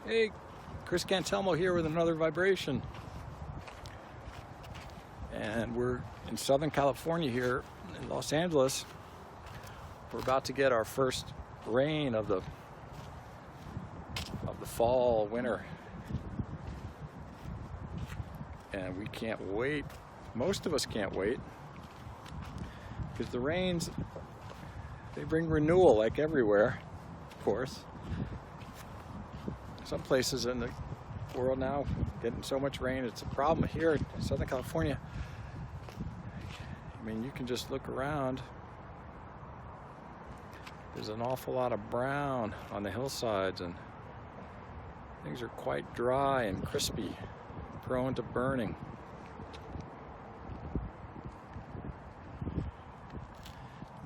Hey, Chris Cantelmo here with another vibration. And we're in Southern California here in Los Angeles. We're about to get our first rain of the fall, winter. And we can't wait. Most of us can't wait. Because the rains, they bring renewal like everywhere, of course. Some places in the world now getting so much rain, it's a problem. Here in Southern California, I mean, you can just look around. There's an awful lot of brown on the hillsides, and things are quite dry and crispy, prone to burning.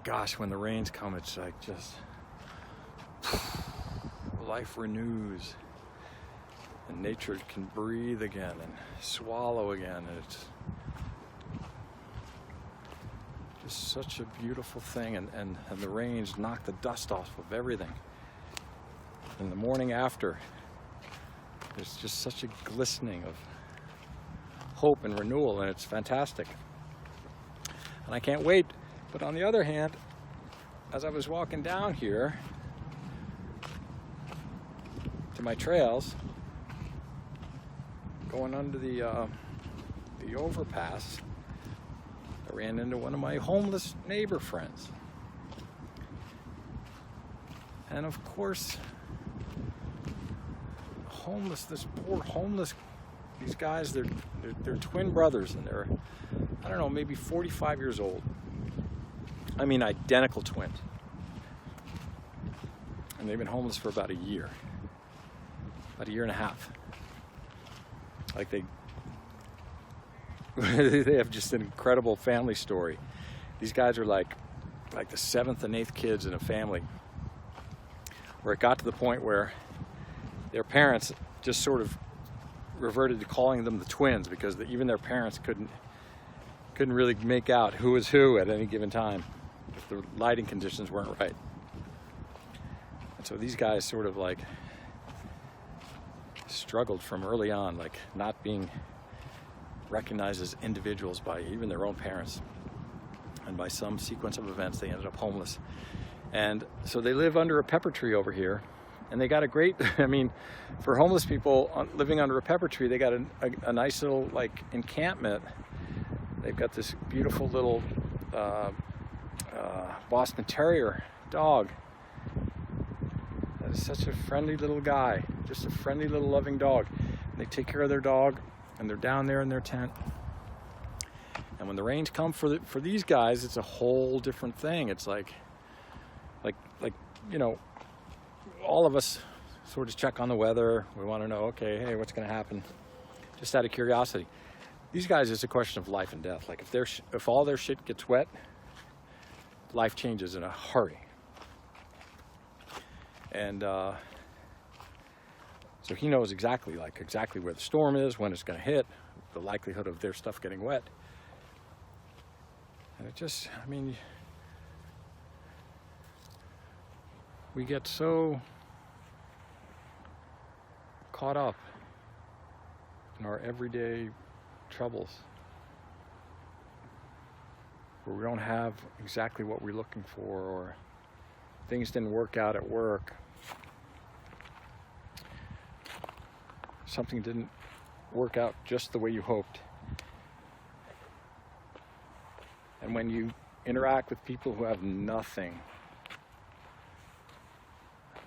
Gosh, when the rains come, it's like just life renews. And nature can breathe again and swallow again. And it's just such a beautiful thing. And the rains knock the dust off of everything. And the morning after, there's just such a glistening of hope and renewal, and it's fantastic. And I can't wait. But on the other hand, as I was walking down here to my trails, going under the overpass, I ran into one of my homeless neighbor friends. And of course, this poor homeless, these guys, they're twin brothers, and they're, I don't know, maybe 45 years old. I mean, identical twins. And they've been homeless for about a year and a half. Like they have just an incredible family story. These guys are like the 7th and 8th kids in a family, where it got to the point where their parents just sort of reverted to calling them the twins, because even their parents couldn't really make out who was who at any given time if the lighting conditions weren't right. And so these guys sort of like struggled from early on, like not being recognized as individuals by even their own parents. And by some sequence of events, they ended up homeless. And so they live under a pepper tree over here. And they got a great, I mean, for homeless people living under a pepper tree, they got a nice little like encampment. They've got this beautiful little Boston Terrier dog. That is such a friendly little guy, just a friendly little loving dog. And they take care of their dog, and they're down there in their tent. And when the rains come for these guys, it's a whole different thing. It's like you know, all of us sort of check on the weather. We want to know, okay, hey, what's going to happen? Just out of curiosity. These guys, it's a question of life and death. Like if all their shit gets wet, life changes in a hurry. And so he knows exactly where the storm is, when it's going to hit, the likelihood of their stuff getting wet. And it just, I mean, we get so caught up in our everyday troubles, where we don't have exactly what we're looking for, or things didn't work out at work, something didn't work out just the way you hoped. And when you interact with people who have nothing,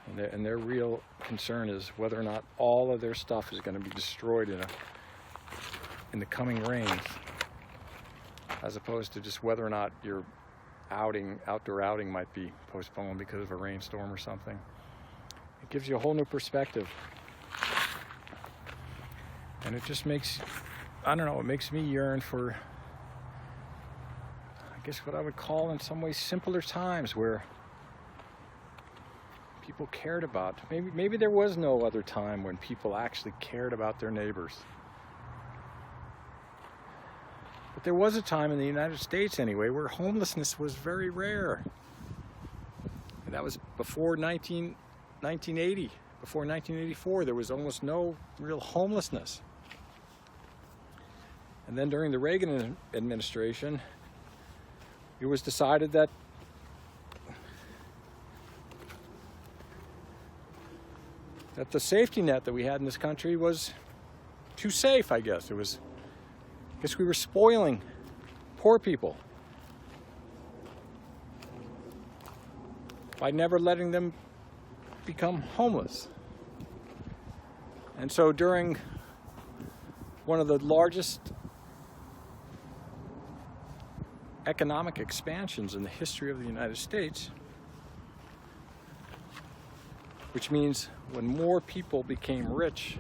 and their real concern is whether or not all of their stuff is going to be destroyed in the coming rains, as opposed to just whether or not your outdoor outing might be postponed because of a rainstorm or something. It gives you a whole new perspective. And it just makes, I don't know, it makes me yearn for, I guess, what I would call in some ways simpler times, where people cared about. Maybe there was no other time when people actually cared about their neighbors. But there was a time in the United States anyway where homelessness was very rare. And that was before 1980, before 1984, there was almost no real homelessness. And then during the Reagan administration, it was decided that the safety net that we had in this country was too safe, I guess. I guess we were spoiling poor people by never letting them become homeless. And so during one of the largest economic expansions in the history of the United States, which means when more people became rich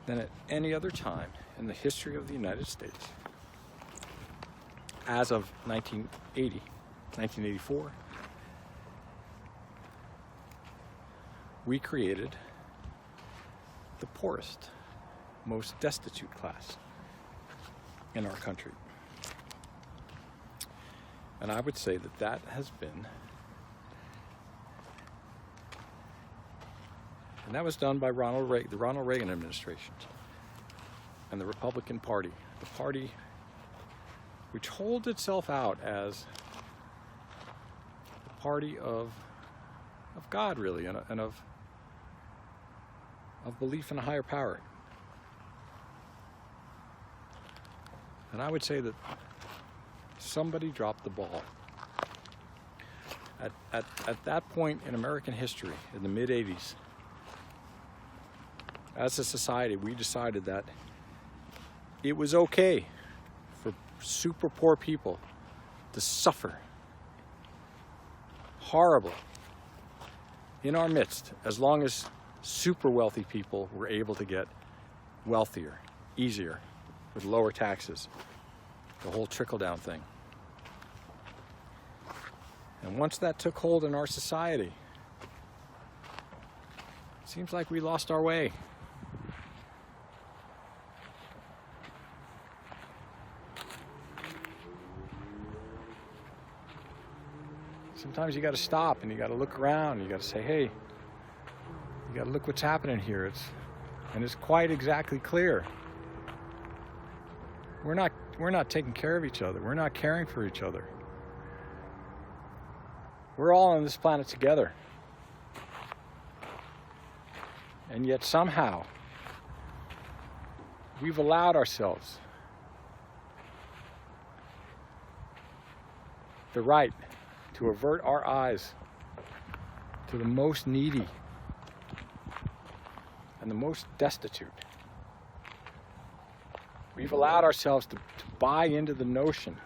than at any other time in the history of the United States, as of 1984, we created the poorest, most destitute class in our country. And I would say that that has been, and that was done by the Ronald Reagan administration and the Republican Party, the party which holds itself out as the party of God, really, and of belief in a higher power. And I would say that somebody dropped the ball. At that point in American history, in the mid-'80s, as a society, we decided that it was okay for super poor people to suffer horribly in our midst, as long as super wealthy people were able to get wealthier, easier, with lower taxes, the whole trickle-down thing. And once that took hold in our society, it seems like we lost our way. Sometimes you got to stop and you got to look around. You got to say, hey, you got to look what's happening here. It's quite exactly clear. We're not taking care of each other. We're not caring for each other. We're all on this planet together. And yet somehow we've allowed ourselves the right to avert our eyes to the most needy and the most destitute. We've allowed ourselves to buy into the notion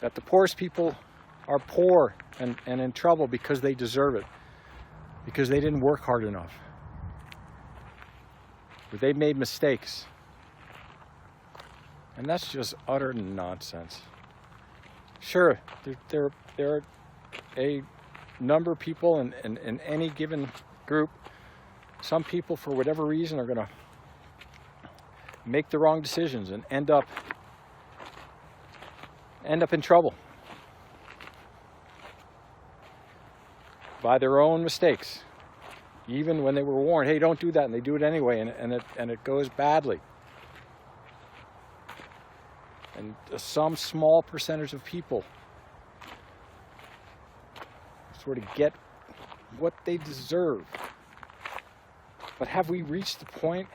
that the poorest people are poor and in trouble because they deserve it, because they didn't work hard enough, or they made mistakes. And that's just utter nonsense. Sure, there are a number of people in any given group. Some people, for whatever reason, are going to make the wrong decisions and end up in trouble by their own mistakes, even when they were warned, hey, don't do that, and they do it anyway, and it goes badly. And some small percentage of people sort of get what they deserve. But have we reached the point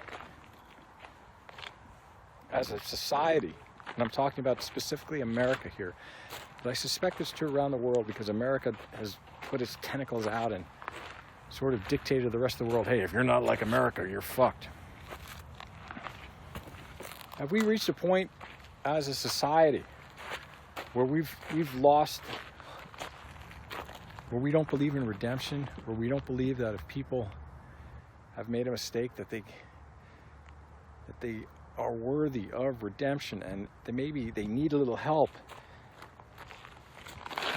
as a society, and I'm talking about specifically America here, but I suspect it's true around the world, because America has put its tentacles out and sort of dictated to the rest of the world, hey, if you're not like America, you're fucked. Have we reached a point as a society where we've lost, where we don't believe in redemption, where we don't believe that if people have made a mistake that they are worthy of redemption, and maybe they need a little help?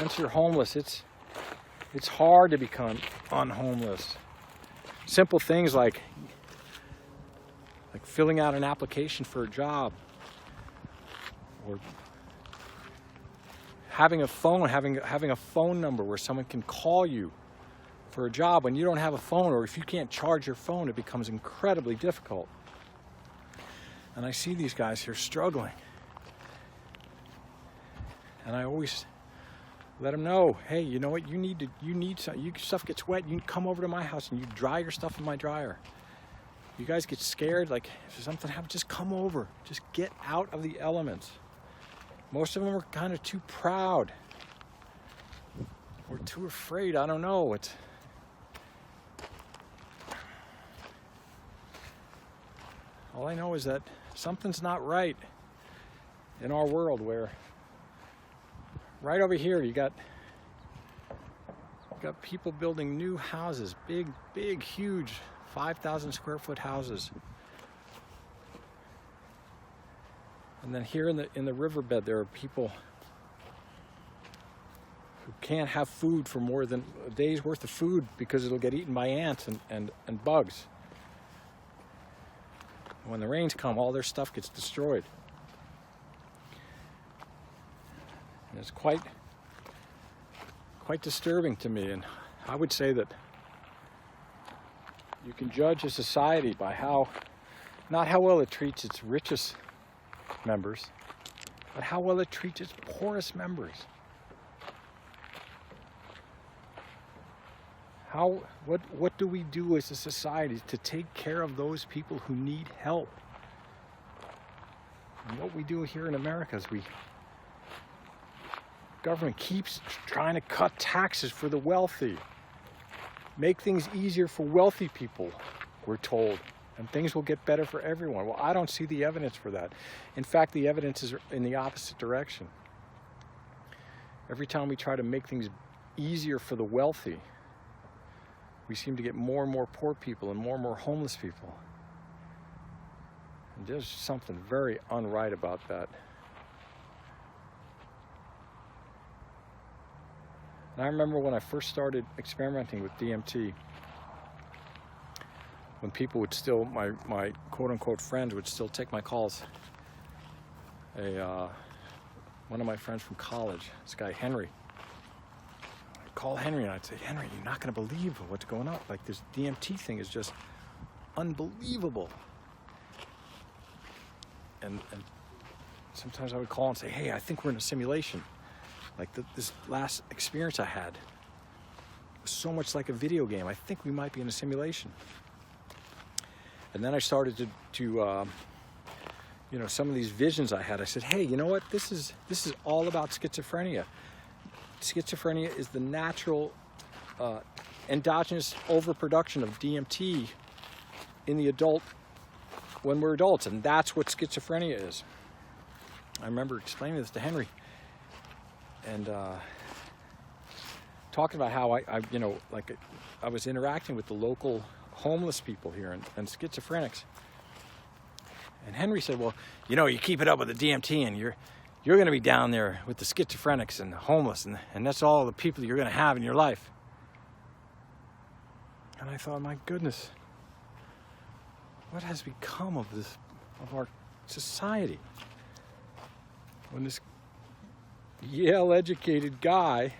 Once you're homeless, it's hard to become unhomeless. Simple things like filling out an application for a job, or having a phone number where someone can call you for a job when you don't have a phone, or if you can't charge your phone, it becomes incredibly difficult. And I see these guys here struggling. And I always let them know, hey, you know what, you need some, your stuff gets wet, you can come over to my house and you dry your stuff in my dryer. You guys get scared, like if something happens, just come over, just get out of the elements. Most of them are kind of too proud or too afraid, I don't know. All I know is that something's not right in our world, where right over here you got people building new houses, big, huge 5,000 square foot houses. And then here in the riverbed there are people who can't have food for more than a day's worth of food because it'll get eaten by ants and bugs. When the rains come, all their stuff gets destroyed. And it's quite disturbing to me, and I would say that you can judge a society by not how well it treats its richest members, but how well it treats its poorest members. What do we do as a society to take care of those people who need help? And what we do here in America is government keeps trying to cut taxes for the wealthy, make things easier for wealthy people, we're told, and things will get better for everyone. Well, I don't see the evidence for that. In fact, the evidence is in the opposite direction. Every time we try to make things easier for the wealthy, we seem to get more and more poor people and more homeless people. And there's something very unright about that. And I remember when I first started experimenting with DMT, when people would still, my quote-unquote friends would still take my calls. One of my friends from college, this guy Henry, I'd call Henry and I'd say, Henry, you're not going to believe what's going on. Like, this DMT thing is just unbelievable. And sometimes I would call and say, hey, I think we're in a simulation. Like this last experience I had was so much like a video game. I think we might be in a simulation. And then I started to some of these visions I had. I said, hey, you know what? This is all about schizophrenia. Schizophrenia is the natural endogenous overproduction of DMT in the adult when we're adults, and that's what schizophrenia is. I remember explaining this to Henry. And talking about how I was interacting with the local homeless people here and schizophrenics. And Henry said, well, you keep it up with the DMT and you're going to be down there with the schizophrenics and the homeless, and that's all the people you're going to have in your life. And I thought, my goodness, what has become of our society? When this Yale-educated guy,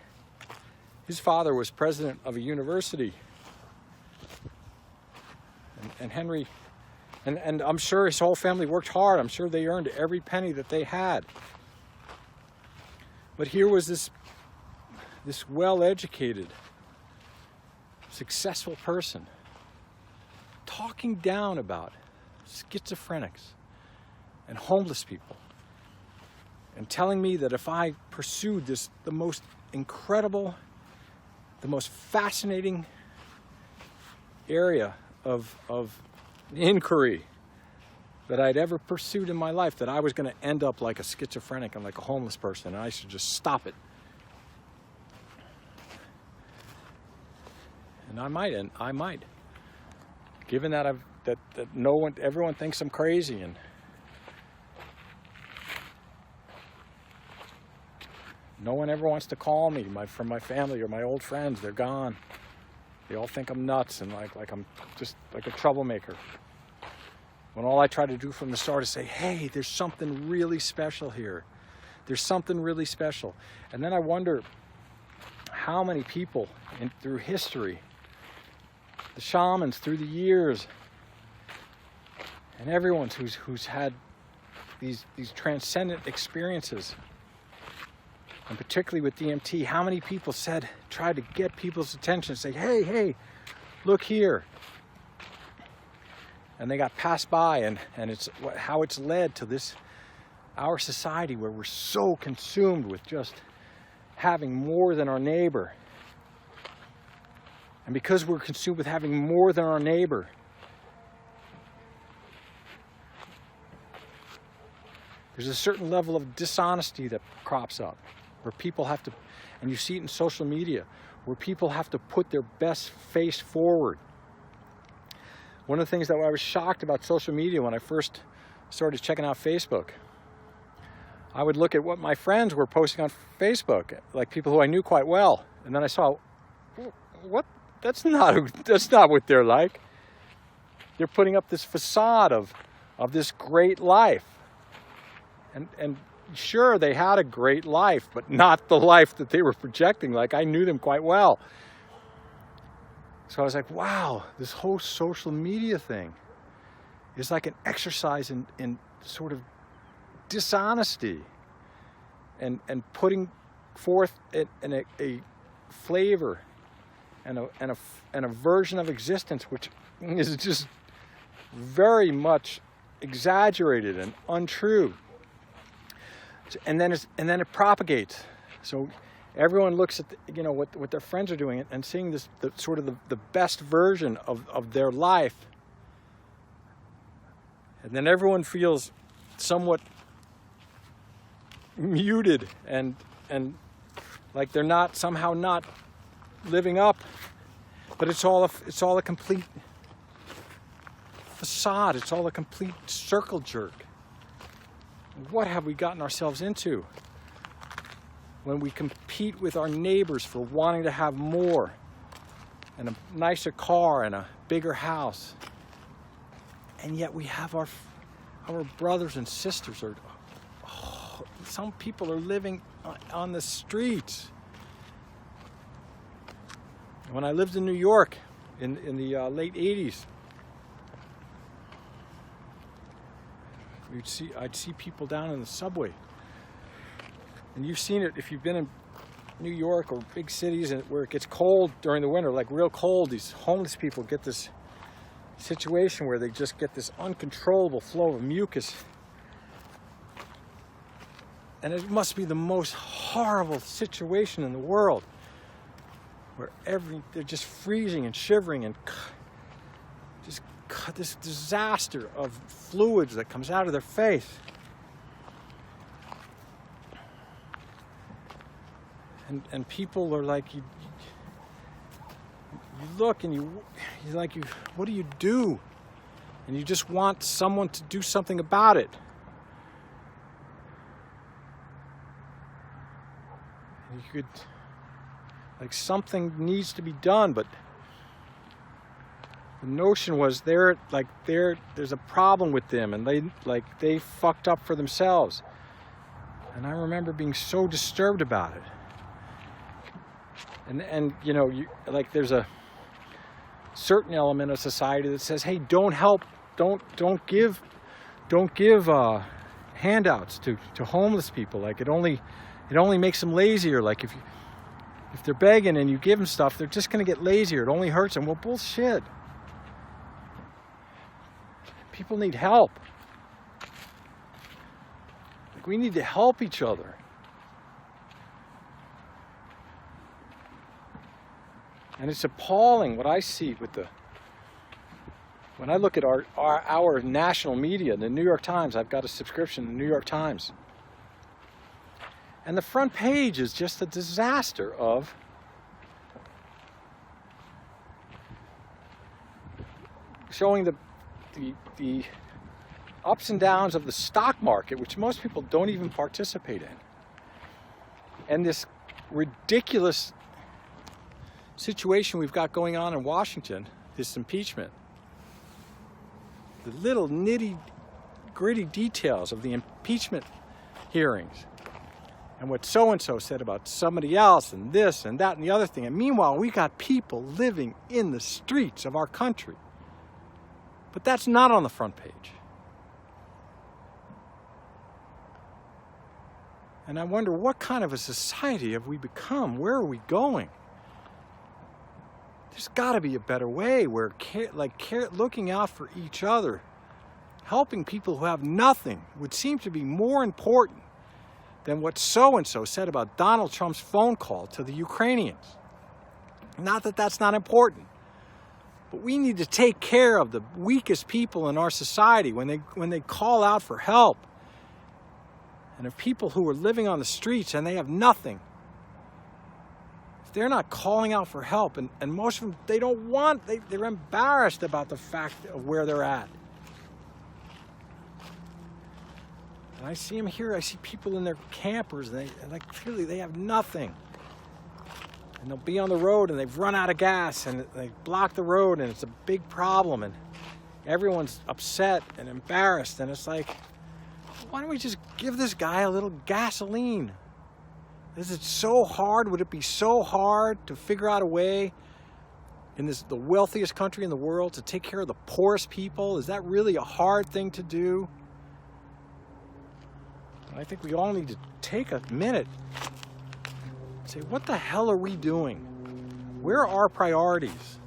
his father was president of a university, and Henry, and I'm sure his whole family worked hard. I'm sure they earned every penny that they had. But here was this well-educated, successful person talking down about schizophrenics and homeless people, and telling me that if I pursued the most incredible, the most fascinating area of inquiry that I'd ever pursued in my life, that I was going to end up like a schizophrenic and like a homeless person, and I should just stop it. And I might, given that everyone thinks I'm crazy, and no one ever wants to call me from my family or my old friends. They're gone. They all think I'm nuts and like I'm just like a troublemaker. When all I try to do from the start is say, hey, there's something really special here. There's something really special. And then I wonder how many people through history the shamans through the years, and everyone who's had these transcendent experiences, and particularly with DMT, how many people tried to get people's attention, say, hey, look here. And they got passed by, and it's how it's led to our society where we're so consumed with just having more than our neighbor. And because we're consumed with having more than our neighbor, there's a certain level of dishonesty that crops up, where people have to, and you see it in social media, where people have to put their best face forward. One of the things that I was shocked about social media when I first started checking out Facebook, I would look at what my friends were posting on Facebook, like people who I knew quite well, and then I saw, what? That's not what they're like. They're putting up this facade of this great life. And sure, they had a great life, but not the life that they were projecting. Like, I knew them quite well. So I was like, wow, this whole social media thing is like an exercise in sort of dishonesty and putting forth a flavor and a version of existence which is just very much exaggerated and untrue. And then it propagates. So everyone looks at what their friends are doing and seeing the sort of the best version of their life, and then everyone feels somewhat muted and like they're somehow not living up. But it's all a complete facade. It's all a complete circle jerk. What have we gotten ourselves into when we compete with our neighbors for wanting to have more and a nicer car and a bigger house, and yet we have our brothers and sisters, or some people are living on the streets. When I lived in New York in the late 80s, I'd see people down in the subway, and you've seen it if you've been in New York or big cities where it gets cold during the winter, like real cold. These homeless people get this situation where they just get this uncontrollable flow of mucus, and it must be the most horrible situation in the world, where they're just freezing and shivering and just this disaster of fluids that comes out of their face. And people are like, you look and you're like, what do you do? And you just want someone to do something about it. And you could, like, something needs to be done, but the notion was there's a problem with them, and they fucked up for themselves. And I remember being so disturbed about it. And there's a certain element of society that says, hey, don't help, don't give handouts to homeless people. Like, it only makes them lazier. Like, if they're begging and you give them stuff, they're just going to get lazier. It only hurts them. Well, bullshit. People need help. Like, we need to help each other. And it's appalling what I see when I look at our national media, the New York Times. I've got a subscription to the New York Times. And the front page is just a disaster of showing the ups and downs of the stock market, which most people don't even participate in. And this ridiculous situation we've got going on in Washington, this impeachment. The little nitty-gritty details of the impeachment hearings. and what so-and-so said about somebody else, and this and that and the other thing. And meanwhile, we got people living in the streets of our country. But that's not on the front page. And I wonder, what kind of a society have we become? Where are we going? There's got to be a better way where looking out for each other, helping people who have nothing, would seem to be more important than what so-and-so said about Donald Trump's phone call to the Ukrainians. Not that that's not important, but we need to take care of the weakest people in our society when they call out for help. And of people who are living on the streets and they have nothing, if they're not calling out for help, and most of them, they don't want, they're embarrassed about the fact of where they're at. And I see them here, I see people in their campers, and clearly they have nothing. And they'll be on the road and they've run out of gas and they block the road and it's a big problem and everyone's upset and embarrassed, and it's like, why don't we just give this guy a little gasoline? Is it so hard? Would it be so hard to figure out a way in the wealthiest country in the world to take care of the poorest people? Is that really a hard thing to do? I think we all need to take a minute and say, what the hell are we doing? Where are our priorities?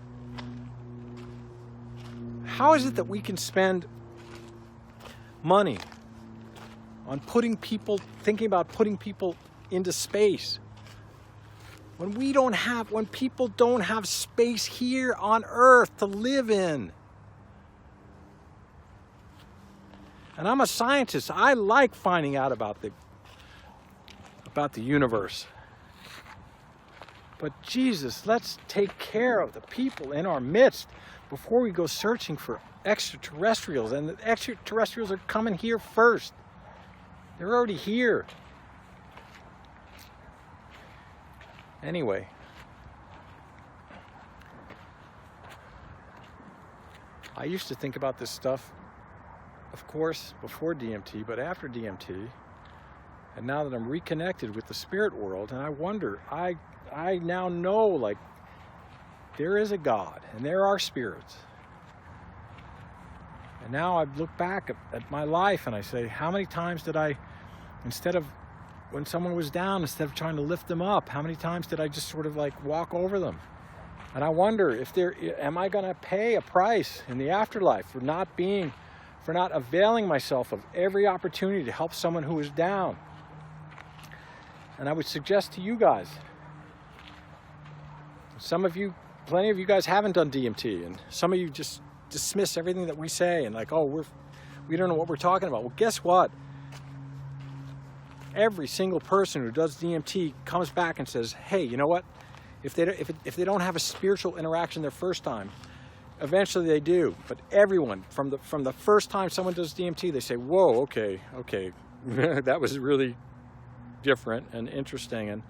How is it that we can spend money on thinking about putting people into space when people don't have space here on Earth to live in? And I'm a scientist. I like finding out about the universe. But Jesus, let's take care of the people in our midst before we go searching for extraterrestrials. And the extraterrestrials are coming here first. They're already here. Anyway, I used to think about this stuff, of course, before DMT, but after DMT, and now that I'm reconnected with the spirit world, and I wonder, I now know, like, there is a God, and there are spirits. And now I look back at my life, and I say, how many times did I, when someone was down, instead of trying to lift them up, how many times did I just sort of like walk over them? And I wonder am I going to pay a price in the afterlife for not availing myself of every opportunity to help someone who is down? And I would suggest to you guys, plenty of you guys haven't done DMT, and some of you just dismiss everything that we say and like, oh, we don't know what we're talking about. Well, guess what? Every single person who does DMT comes back and says, hey, you know what? If they don't have a spiritual interaction their first time, eventually they do. But everyone, from the first time someone does DMT, they say, whoa, okay, that was really different and interesting. And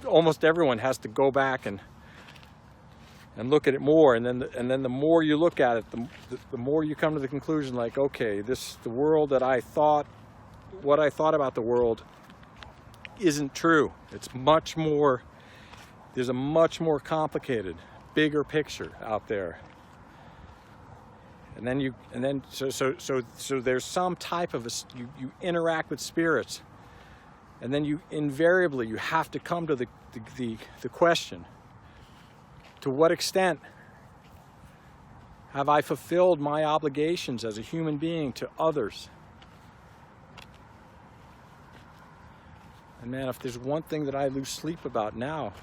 almost everyone has to go back and look at it more, and then the more you look at it, the more you come to the conclusion, like, okay, the world that what I thought about the world isn't true. It's much more. There's a much more complicated, bigger picture out there. So there's some type of you interact with spirits, and then you have to come to the question: to what extent have I fulfilled my obligations as a human being to others? And man, if there's one thing that I lose sleep about now,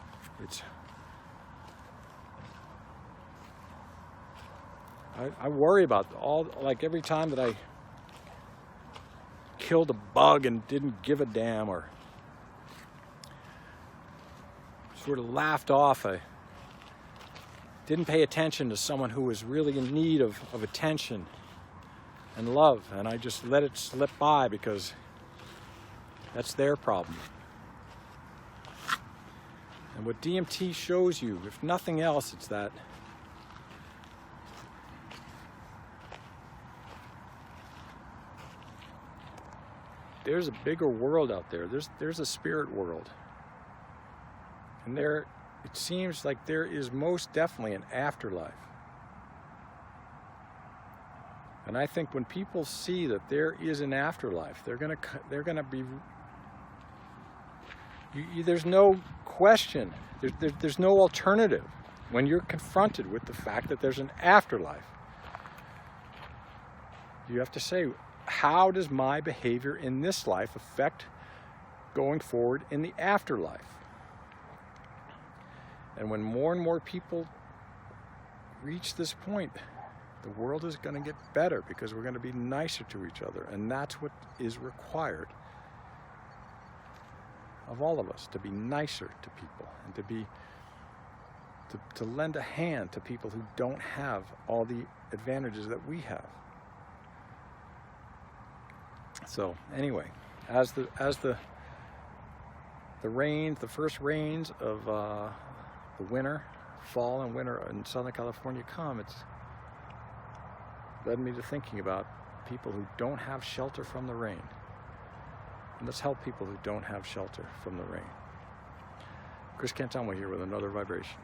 I worry about every time that I killed a bug and didn't give a damn, or sort of laughed off, I didn't pay attention to someone who was really in need of attention and love, and I just let it slip by because that's their problem. And what DMT shows you, if nothing else, it's that there's a bigger world out there. There's a spirit world. And there, it seems like there is most definitely an afterlife. And I think when people see that there is an afterlife, they're gonna be. There's no question. There's no alternative when you're confronted with the fact that there's an afterlife. You have to say, how does my behavior in this life affect going forward in the afterlife? And when more and more people reach this point, the world is going to get better because we're going to be nicer to each other. And that's what is required of all of us, to be nicer to people and to lend a hand to people who don't have all the advantages that we have. So anyway, as the rains, the first rains of the winter, fall and winter in Southern California come, it's led me to thinking about people who don't have shelter from the rain. And let's help people who don't have shelter from the rain. Chris Cantelmo here with another vibration.